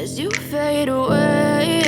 as you fade away.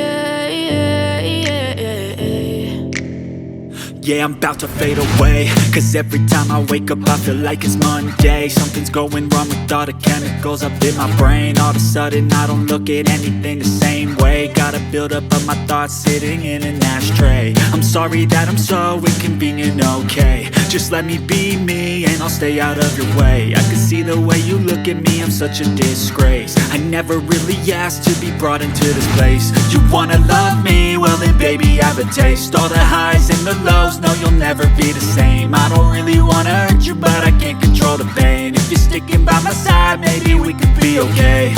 Yeah, I'm about to fade away, 'cause every time I wake up I feel like it's Monday. Something's going wrong with all the chemicals up in my brain. All of a sudden I don't look at anything the same way. Gotta build up of my thoughts sitting in an ashtray. I'm sorry that I'm so inconvenient, okay. Just let me be me and I'll stay out of your way. I can see the way you look at me, I'm such a disgrace. I never really asked to be brought into this place. You wanna love me? Well then baby, have a taste. All the highs and the lows, no, you'll never be the same. I don't really wanna hurt you, but I can't control the pain. If you're sticking by my side, maybe we could be okay.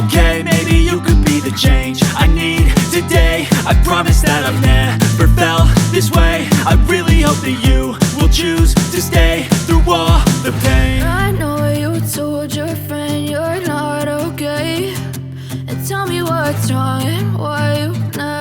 Okay, maybe you could be the change I need today. I promise that I've never felt this way. I really hope that you will choose to stay through all the pain. I know you told your friend you're not okay, and tell me what's wrong.